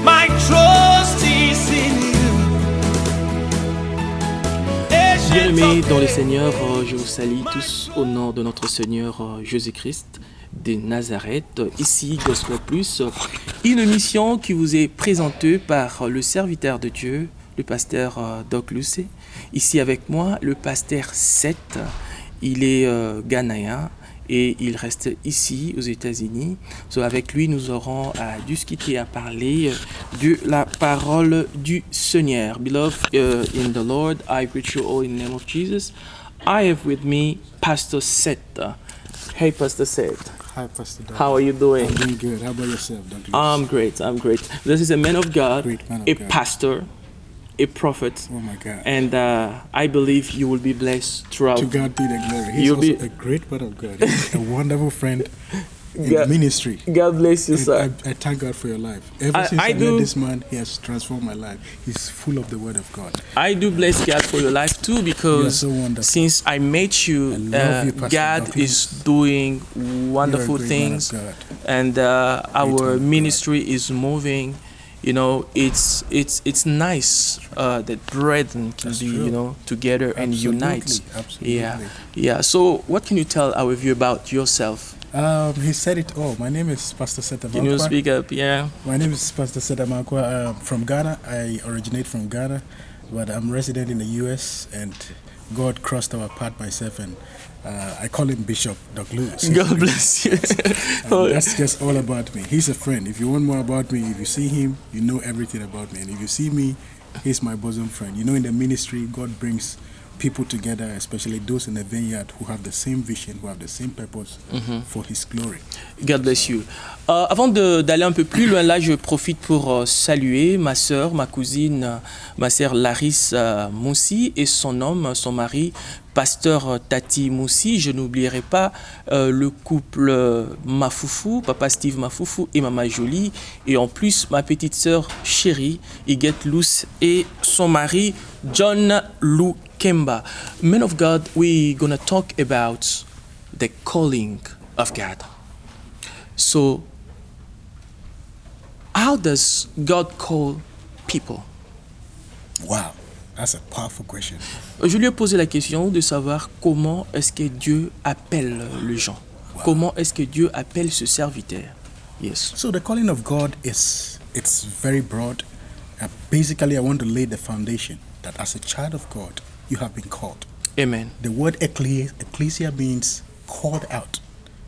My trust is in you. Bien-aimés dans le Seigneur, je vous salue tous au nom de notre Seigneur Jésus-Christ de Nazareth. Ici Gospel Plus, une émission qui vous est présentée par le serviteur de Dieu, le pasteur Doc Lucé. Ici avec moi, le pasteur Seth. Il est ghanéen et il reste ici aux États-Unis. So, avec lui, nous aurons à discuter, à parler de la parole du Seigneur. Beloved in the Lord, I greet you all in the name of Jesus. I have with me Pastor Seth. Hey, Pastor Seth. Hi, Pastor Doc. How are you doing? I'm doing good. How about yourself, Dr. I'm great. This is a man of God, Great man of a God. pastor, a prophet, Oh my God. and I believe you will be blessed throughout. To God be the glory. He's You'll also be- a great man of God. He's a wonderful friend in God- ministry. God bless you, And sir. I thank God for your life. Ever since I I do- met this man, he has transformed my life. He's full of the word of God. I do bless God for your life too, because You are so wonderful. since I met you, I love you, Pastor God Doc. is doing wonderful You're a great man of things, God. and man our of ministry is moving. You know, it's nice that brethren can That's be, true. you know, together and unite. Absolutely. Yeah. So, what can you tell our view about yourself? He said it all. My name is Pastor Seth Can you Amankwa. speak up? Yeah. My name is Pastor Seth Amankwa. From Ghana. I originate from Ghana, but I'm resident in the U.S. and God crossed our path, myself, and I call him Bishop Doc Lewis. God bless you. And that's just all about me. He's a friend. If you want more about me, if you see him, you know everything about me. And if you see me, he's my bosom friend. You know, in the ministry, God brings people together, especially those in the vineyard who have the same vision, who have the same purpose for his glory. God bless you. Avant d'aller un peu plus loin, là, je profite pour saluer ma sœur, ma cousine, ma sœur Larisse Moussi et son homme, son mari, pasteur Tati Moussi. Je n'oublierai pas le couple Mafoufou, papa Steve Mafoufou et maman Jolie. Et en plus, ma petite sœur chérie, Iguette Luce, et son mari, John Lou Kemba. Men of God, we're gonna talk about the calling of God. So, how does God call people? Wow, that's a powerful question. Je lui ai posé la question de savoir comment est-ce que Dieu appelle les gens. Comment est-ce que Dieu appelle ce serviteur? Yes. So the calling of God it's very broad. Basically, I want to lay the foundation that as a child of God, you have been called. Amen. The word ecclesia means called out.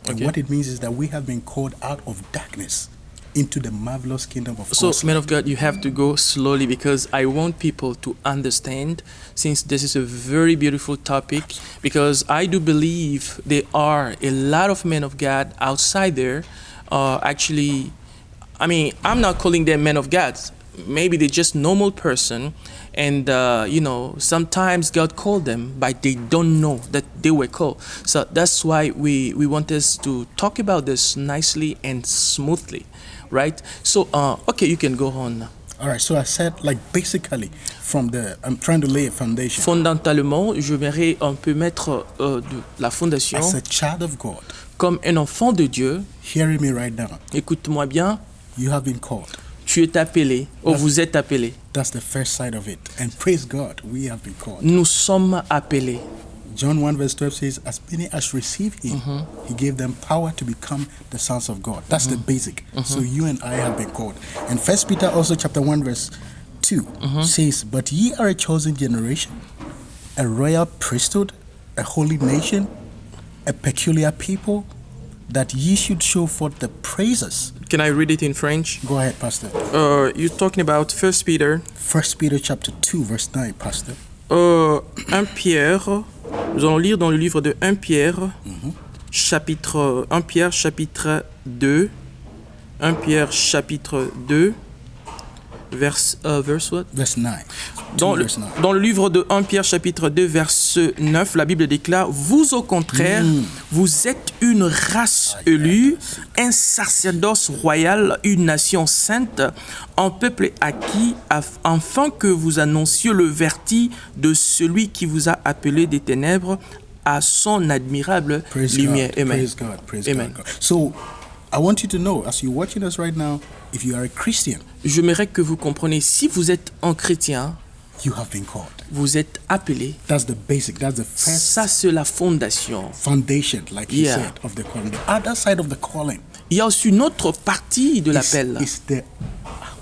And Okay. what it means is that we have been called out of darkness into the marvelous kingdom of So, God. man of God, you have to go slowly because I want people to understand, since this is a very beautiful topic, because I do believe there are a lot of men of God outside there. Actually, I mean, I'm not calling them men of God. Maybe they're just normal person, and you know, sometimes God called them, but they don't know that they were called. So that's why we want us to talk about this nicely and smoothly, right? So okay, you can go on. All right, so I said, like, basically, I'm trying to lay a foundation. Fondamentalement, je verrai un peu mettre de la fondation As a child of God, comme un enfant de Dieu. hearing me right now, Écoute-moi bien, you have been called. tu es appelé, ou vous êtes appelé. That's the first side of it. And praise God, we have been called. Nous sommes appelés. John 1 verse 12 says, as many as receive him, he gave them power to become the sons of God. That's the basic. So you and I have been called. And 1 Peter also chapter 1 verse 2 says, but ye are a chosen generation, a royal priesthood, a holy nation, a peculiar people, that ye should show forth the praises. Can I read it in French? Go ahead, Pastor. You're talking about 1 Peter 1 Peter chapter 2 verse 9, Pastor. 1 Pierre, nous allons lire dans le livre de 1 Pierre, chapitre 2, 1 Pierre chapitre 2, verse what? Verse 9. Dans 2 le, verse 9. dans le livre de 1 Pierre chapitre 2 verset 9, la Bible déclare: vous au contraire, vous êtes une race élue, un sacerdoce royal, une nation sainte, un peuple acquis, afin que vous annonciez le vertu de celui qui vous a appelé des ténèbres à son admirable Praise lumière. God. Amen. Praise God. Praise Amen. God. So I want you to know, as you're watching us right now, if you are a Christian, J'aimerais que vous compreniez, si vous êtes un chrétien, you have been called. vous êtes appelé. That's the basic, that's the first Ça, c'est la fondation. foundation, like he Yeah. said, of the calling. The other side of the calling Il y a aussi une autre partie de l'appel. is the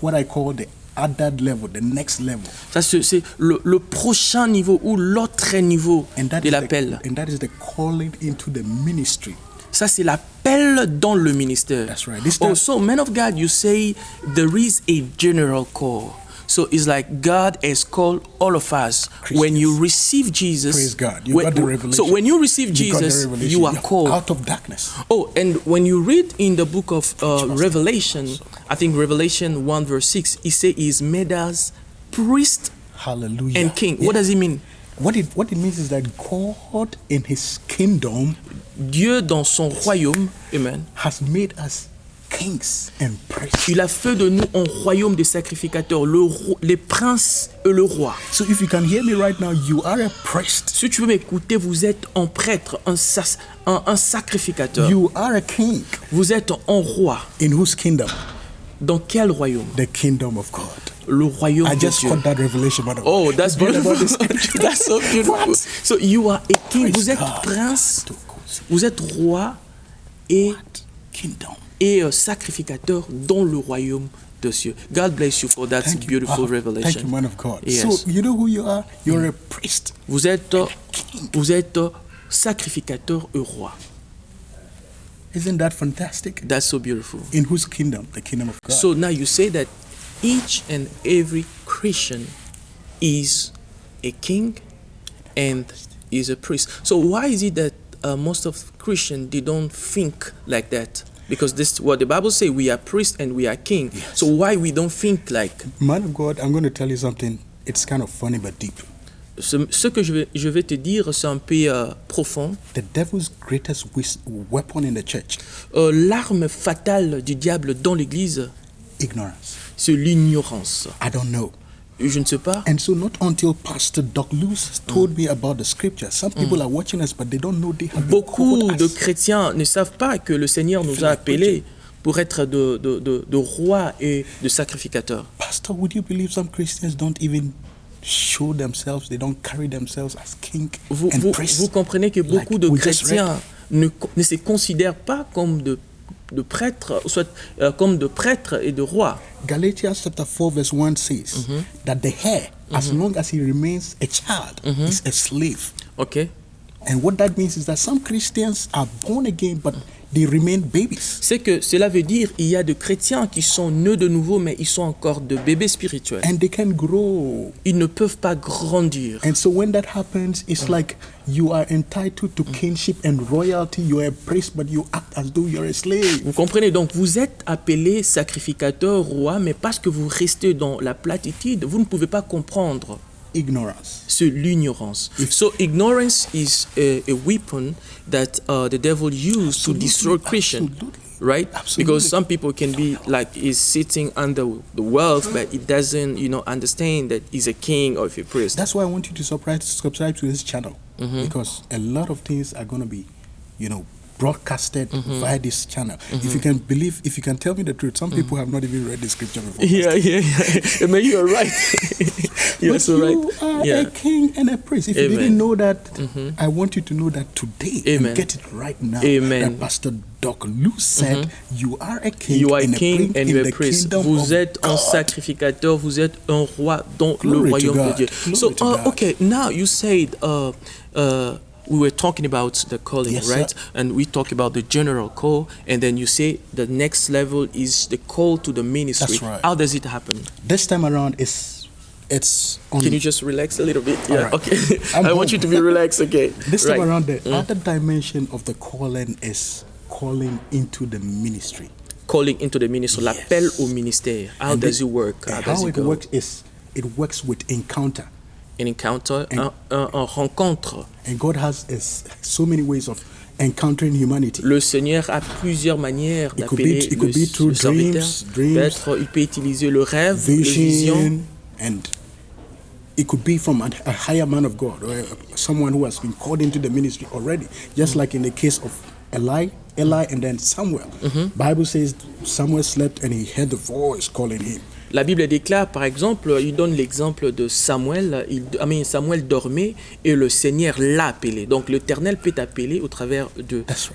what I call the added level, the next level. Ça, c'est le prochain niveau ou l'autre niveau de l'appel. And that is the calling into the ministry. Ça, c'est l'appel dans le ministère. That's right. This Oh, time- so, man of God, you say there is a general call. So it's like God has called all of us. When you receive Jesus, Praise God. You got the revelation. so when you receive You got the Jesus, revelation. you are You're called. out of darkness. Oh, and when you read in the book of Revelation, I think Revelation 1 verse 6, it says he is made as priest Hallelujah. and king. Yeah. What does it mean? What it means is that God in his kingdom Dieu dans son royaume, amen, has made us kings and priests. il a fait de nous un royaume de sacrificateurs, les princes et le roi. So if you can hear me right now, you are a priest. Si tu veux m'écouter, vous êtes un prêtre, un sacrificateur. You are a king. Vous êtes un roi. In whose kingdom? Dans quel royaume? The kingdom of God. Le royaume I de just Dieu. caught that revelation. By the way. Oh, that's What beautiful. about this? That's so beautiful. What? So you are a king. Praise Vous êtes God. prince, vous êtes roi et, Kingdom. sacrificateur dans le royaume de Dieu. God bless you for that Thank you. beautiful Wow. revelation. Thank you, man of God. Yes. So you know who you are? You're a priest. Vous êtes sacrificateur et roi. Isn't that fantastic? That's so beautiful. In whose kingdom? The kingdom of God. So now you say that each and every Christian is a king and is a priest. So why is it that most of Christians, they don't think like that? Because this what the Bible says, we are priests and we are king. Yes. So why we don't think like? Man of God, I'm going to tell you something. It's kind of funny but deep. Ce que je vais te dire, c'est un peu profond. The devil's greatest weapon in the church, L'arme fatale du diable dans l'Église, ignorance. c'est l'ignorance. I don't know. Je ne sais pas. And so not until Pastor Doc Luz told me about the scripture, some people are watching us, but they don't know they have been Beaucoup called de as. chrétiens ne savent pas que le Seigneur nous a appelés pour être de rois et de sacrificateurs. Pastor, would you believe some Christians don't even show themselves, they don't carry themselves as king Vous and priest? comprenez que beaucoup de we just chrétiens ne se considèrent pas comme de prêtres, soit comme de prêtres et de rois. Galatians chapter 4 verse 1 says that the heir, as long as he remains a child, is a slave. Ok. And what that means is that some Christians are born again, but they remain babies. C'est que cela veut dire il y a de chrétiens qui sont nés de nouveau, mais ils sont encore de bébés spirituels. And they can grow. Ils ne peuvent pas grandir. And so when that happens, it's like you are entitled to kingship and royalty. You are a priest, but you act as though you're a slave. Vous comprenez, donc vous êtes appelé sacrificateur, roi, mais parce que vous restez dans la platitude, vous ne pouvez pas comprendre. Ignorance. C'est l'ignorance. So ignorance is a weapon that the devil used to destroy Christians, Absolutely. right? Absolutely. Because some people can be like is sitting under the wealth, but it doesn't, understand that he's a king or a priest. That's why I want you to subscribe to this channel, because a lot of things are going to be, broadcasted via this channel. If you can believe, if you can tell me the truth, some people have not even read the scripture before. Yeah. Man, you're right. You're But so you right. are Yeah. a king and a priest. If you Amen. didn't know that, I want you to know that today. Amen. And get it right now. Amen. That Pastor Doc Luz said, you are a king, You are a and king and in you are the a priest. kingdom Vous of êtes un God. sacrificateur, vous êtes un roi dans Glory le to royaume de God. Dieu. Glory So, to God. okay, now you said we were talking about the calling, Yes, right? sir. And we talk about the general call, and then you say the next level is the call to the ministry. That's right. How does it happen? This time around, it's on. Can you just relax a little bit? Yeah, right. okay. I'm I want you to be relaxed, okay? This time Right. around, the other dimension of the calling is calling into the ministry. Calling into the ministry, Yes. l'appel au ministère. How And does the- it work? How and does how it it go? works is it works with encounter. An encounter, And- un rencontre. And God has so many ways of encountering humanity. Le Seigneur a plusieurs manières It could d'appeler be- it could be through le serviteur. dreams. Peut-être il peut utiliser le rêve, la vision. Vision, and it could be from a higher man of God or someone who has been called into the ministry already. Just like in the case of Eli and then Samuel. Bible says Samuel slept and he heard the voice calling him. La Bible déclare, par exemple, il donne l'exemple de Samuel. Samuel dormait et le Seigneur l'a appelé. Donc l'Éternel peut t'appeler au travers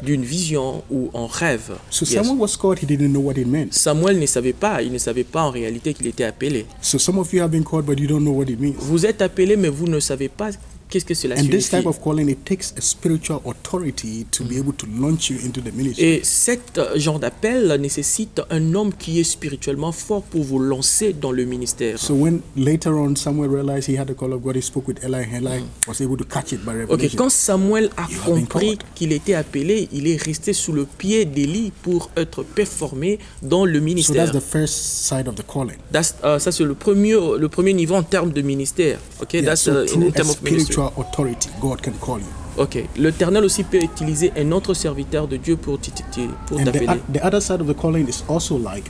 d'une vision ou en rêve. So Samuel was called, he didn't know what it meant. Samuel ne savait pas, il ne savait pas en réalité qu'il était appelé. So some of you have been called, but you don't know what it means. Vous êtes appelé, mais vous ne savez pas qu'est-ce que cela And this signifie. type of calling, it takes a spiritual authority to be able to launch you into the ministry. Et cet genre d'appel nécessite un homme qui est spirituellement fort pour vous lancer dans le ministère. So when later on Samuel realized he had the call of God, he spoke with Eli, and Eli was able to catch it by Ok, revelation. quand Samuel a You have been compris called. qu'il était appelé, il est resté sous le pied d'Élie pour être performé dans le So ministère. that's the first side of the calling. Ça c'est le premier niveau en termes de ministère. Ok, Yeah, that's so in through a terms of ministry. spiritual authority, God can call you. Ok, l'Éternel aussi peut utiliser un autre serviteur de Dieu pour And t'appeler. the other side of the calling is also like,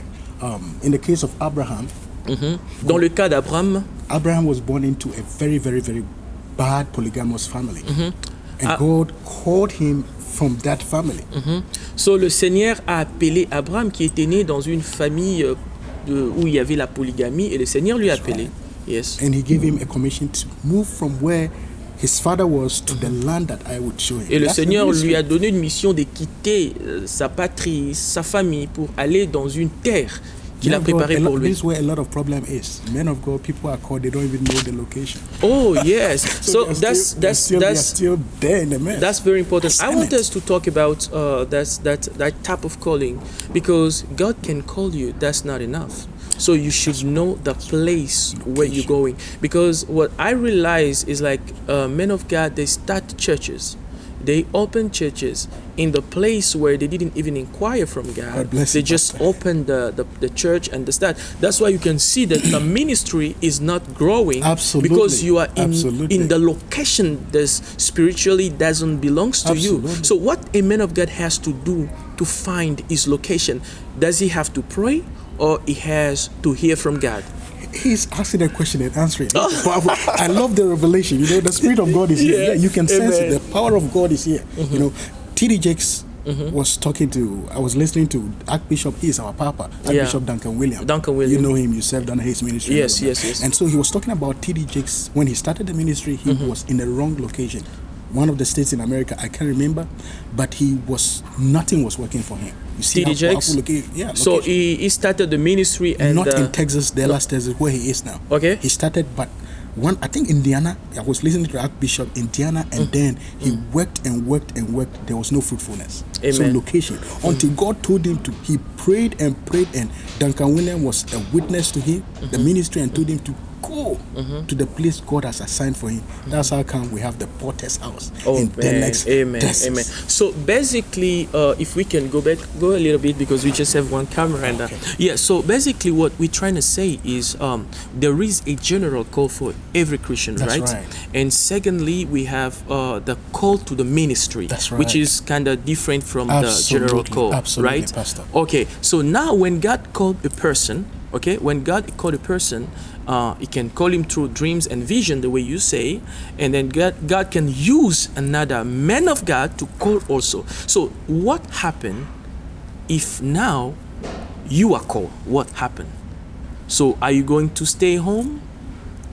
in the case of Abraham, Dans le cas d'Abraham, Abraham was born into a very, very, very bad polygamous family. And God called him from that family. le Seigneur a appelé Abraham qui était né dans une famille où il y avait la polygamie et le Seigneur lui a appelé. Yes. And he gave him a commission to move from where his father was to the land that I would show him. Et le That's the Seigneur ministry. lui a donné une mission de quitter sa patrie, sa famille pour aller dans une terre qu'il a Men of God, préparée pour this lui. is where a lot of problem is. Men of God, people are called, they don't even know the location. Oh yes. So they're still there in the mess. That's very important. I want Assignment. us to talk about that type of calling, because God can call you. That's not enough. So you should know the place where you're going. Because what I realize is like men of God, they start churches. They open churches in the place where they didn't even inquire from God. God bless They you, just Pastor. opened the church and the start. That's why you can see that the ministry is not growing. Absolutely. Because you are Absolutely. in the location that spiritually doesn't belongs to you. Absolutely. So what a man of God has to do to find his location, does he have to pray or he has to hear from God? He's asking a question and answering. I love the revelation. You know, the Spirit of God is here. Yeah. Yeah, you can sense Amen. it. The power of God is here. You know, T.D. Jakes was talking to, I was listening to Archbishop, he is our Papa, Archbishop Duncan William. Duncan William. You know him, you served under his ministry. Yes, and all that. yes. And so he was talking about T.D. Jakes. When he started the ministry, he was in the wrong location. One of the states in America, I can't remember, but nothing was working for him. You see T.D. how Jakes? powerful location. So he started the ministry and not in Texas, Dallas, Texas, where he is now. Okay. He started, but I think Indiana. I was listening to Archbishop Indiana, and then he worked and worked and worked. There was no fruitfulness. So Amen. location until God told him to. He prayed and prayed, and Duncan William was a witness to him, the ministry, and told him to go to the place God has assigned for him. That's how come we have the Potter's house in Dallas, Amen. Texas. Amen. So basically, if we can go a little bit, because we just have one camera and yeah. So basically, what we're trying to say is there is a general call for every Christian, That's right? right. And secondly, we have the call to the ministry, That's which right. is kind of different from the Absolutely. general call, Absolutely, right? Pastor. Okay. So now, when God called a person, he can call him through dreams and vision, the way you say, and then God can use another man of God to call also. So what happened if now you are called? What happened? So are you going to stay home?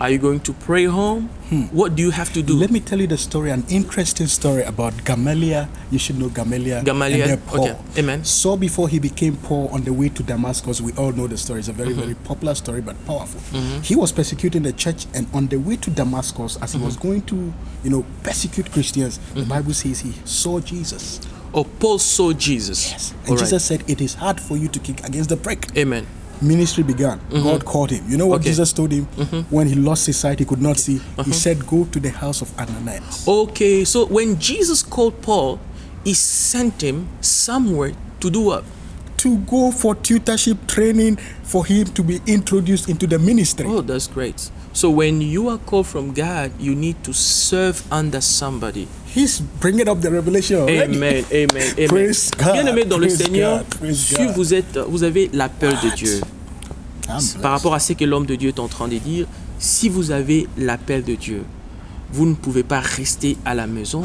Are you going to pray home? What do you have to do? Let me tell you the story, an interesting story about Gamaliel. You should know Gamaliel. Gamaliel, And then Paul. okay. Amen. So before he became Paul on the way to Damascus, we all know the story. It's a very, very popular story, but powerful. He was persecuting the church, and on the way to Damascus, as he was going to, persecute Christians, the Bible says he saw Jesus. Oh, Paul saw Jesus. Yes. And All right. Jesus said, "It is hard for you to kick against the prick." Amen. Ministry began. God called him. You know what Okay. Jesus told him when he lost his sight, he could not see? He said, "Go to the house of Ananias." Okay, so when Jesus called Paul, he sent him somewhere to do what? To go for tutorship training for him to be introduced into the ministry. Oh, that's great. So when you are called from God, you need to serve under somebody. He's bringing up the revelation already. Amen, amen, amen. Praise God, Bien-aimé dans le praise Seigneur, God, praise si God. vous avez l'appel de Dieu, I'm blessed. par rapport à ce que l'homme de Dieu est en train de dire, si vous avez l'appel de Dieu, vous ne pouvez pas rester à la maison,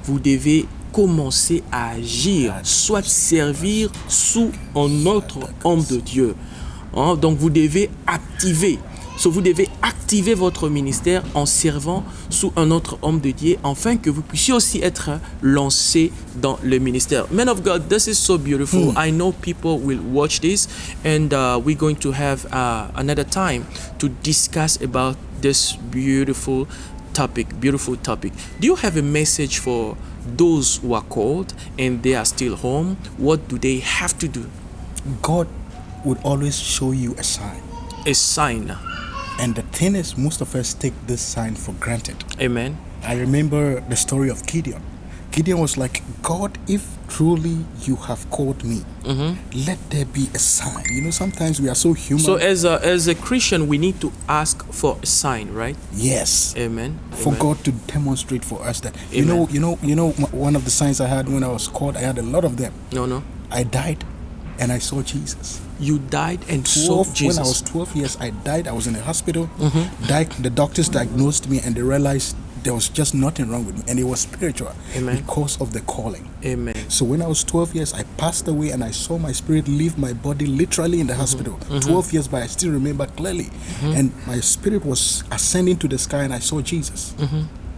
vous devez commencer à agir, soit servir sous un autre homme de Dieu. Hein, donc vous devez activer. Vous devez activer votre ministère en servant sous un autre homme de Dieu afin que vous puissiez aussi être lancé dans le ministère. Men of God, this is so beautiful. I know people will watch this and we're going to have another time to discuss about this beautiful topic. Do you have a message for those who are called and they are still home? What do they have to do? God would always show you a sign. A sign. And the thing is, most of us take this sign for granted. Amen. I remember the story of Gideon. Gideon was like, God, if truly you have called me, let there be a sign. You know, sometimes we are so human. So as a Christian, we need to ask for a sign, right? Yes. Amen. For Amen. God to demonstrate for us that. Amen. You know, one of the signs I had when I was called, I had a lot of them. No. I died and I saw Jesus. You died and saw Jesus. When I was 12 years, I died. I was in a hospital. The doctors diagnosed me and they realized there was just nothing wrong with me. And it was spiritual. Amen. Because of the calling. Amen. So when I was 12 years, I passed away and I saw my spirit leave my body literally in the hospital. 12 years, but I still remember clearly. And my spirit was ascending to the sky and I saw Jesus.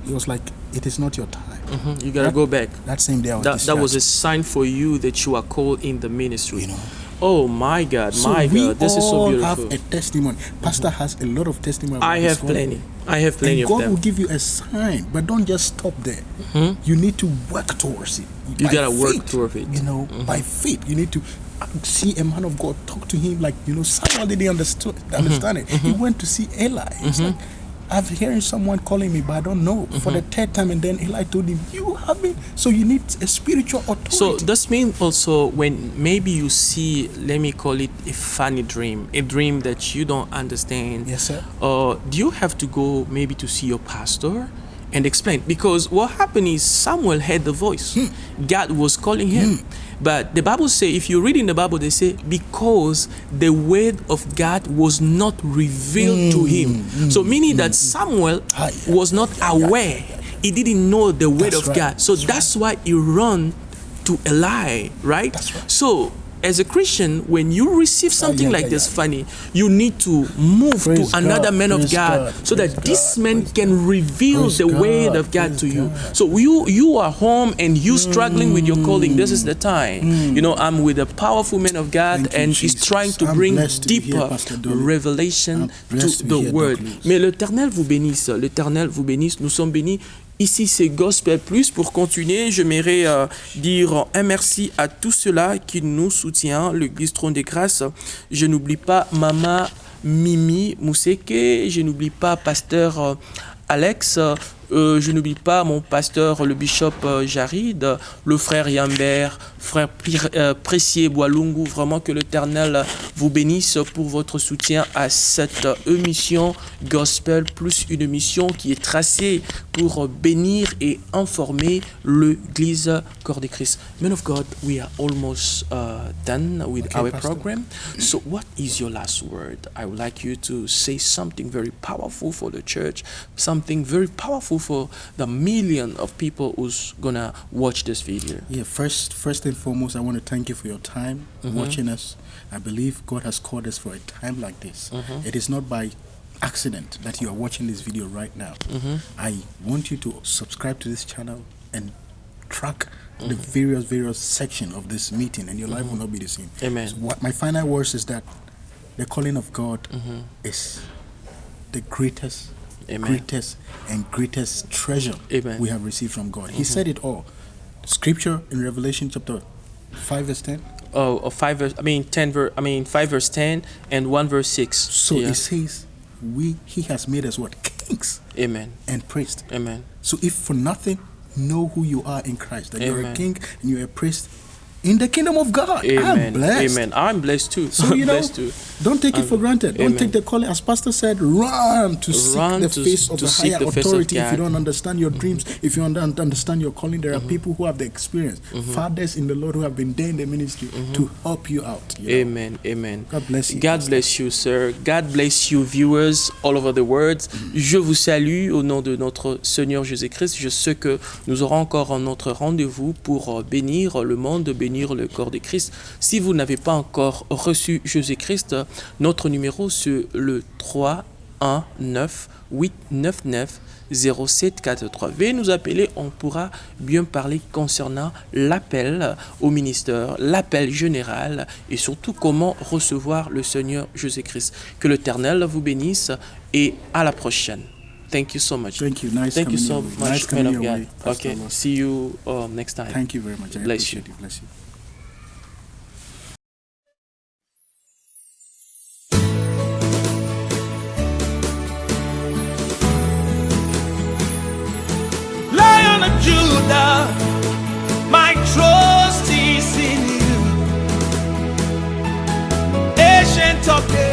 It was like, it is not your time. You gotta go back. That same day I was That discharged. was a sign for you that you are called in the ministry. You know. Oh my God, So my we God, this is so all beautiful. have a testimony. Pastor has a lot of testimony. I about his have calling. plenty. I have plenty And of God them. will give you a sign, but don't just stop there. You need to work towards it. You By gotta work faith, towards it. You know, by faith, you need to see a man of God, talk to him like, you know, Samuel didn't understand it. He went to see Eli. It's like, I've hearing someone calling me, but I don't know. For the third time, and then Eli told him, you haven't. So you need a spiritual authority. So this means also when maybe you see, let me call it a funny dream, a dream that you don't understand. Yes, sir. Do you have to go maybe to see your pastor and explain? Because what happened is Samuel heard the voice. God was calling him. But the Bible says, if you read in the Bible, they say, because the word of God was not revealed to him. So meaning that Samuel was not aware. He didn't know the word That's of right. God. So that's why he ran to Eli, right? That's right. So as a Christian, when you receive something like this funny, you need to move Praise to another God, man of praise God, God, so that praise this God, man praise can reveal Praise the word God, of God praise to you. God. So you are home and you struggling with your calling. This is the time. You know, I'm with a powerful man of God Thank you, and he's Jesus. trying to I'm bring blessed to be here, deeper Pastor Dolly. revelation I'm to blessed to be the here, word. Doc Lewis. Mais l'Éternel vous bénisse. L'Éternel vous bénisse. Nous sommes bénis. Ici, c'est Gospel Plus. Pour continuer, j'aimerais dire un merci à tous ceux-là qui nous soutiennent, l'Église Trône des Grâces. Je n'oublie pas Maman Mimi Mousseke, je n'oublie pas Pasteur Alex, je n'oublie pas mon pasteur, le bishop Jarid, le frère Yambert, frère Pressier Boalungu. Vraiment que l'Éternel vous bénisse pour votre soutien à cette émission Gospel Plus, une émission qui est tracée pour bénir et informer l'Église Corps de Christ. Men of God, we are almost done with our Pastor. program. So what is your last word? I would like you to say something very powerful for the church, something very powerful for the million of people who's gonna watch this video. Yeah, first and foremost, I want to thank you for your time watching us. I believe God has called us for a time like this. It is not by accident that you are watching this video right now. I want you to subscribe to this channel and track the various section of this meeting, and your life will not be the same. Amen. So what my final words is that the calling of God is the greatest Amen. greatest treasure Amen. we have received from God. He said it all. Scripture in Revelation chapter 5 verse 10. Oh, 5 verse, 5 verse 10 and 1 verse 6. So Yeah. it says he has made us what? Kings Amen. and priests. Amen. So if for nothing, know who you are in Christ, that you're a Amen. king and you're a priest in the kingdom of God. I'm Amen. blessed. Amen. I'm blessed too. So, I'm you know, blessed too. don't take it for granted. Don't Amen. take the calling. As Pastor said, run to seek Run the to- face of to the seek higher the face of authority. If you God. don't understand your dreams, if you don't understand your calling, there are people who have the experience, fathers in the Lord who have been there in the ministry to help you out. You know? Amen. Amen. God bless you, God Pastor. bless you, sir. God bless you, viewers all over the world. Je vous salue au nom de notre Seigneur Jésus-Christ. Je sais que nous aurons encore un autre rendez-vous pour bénir le monde, bénir le corps de Christ. Si vous n'avez pas encore reçu Jésus-Christ, notre numéro c'est le 319-899-0743. Veuillez nous appeler, on pourra bien parler concernant l'appel au ministère, l'appel général et surtout comment recevoir le Seigneur Jésus-Christ. Que l'Éternel vous bénisse et à la prochaine. Thank you so much. Thank you. Nice Thank you coming so your way. much, Nice coming man of your God. way, Pastor Okay, Loss. see you next time. Thank you very much. I Bless you. appreciate it. Bless you. Lion of Judah, my trust is in you. Ancient of days.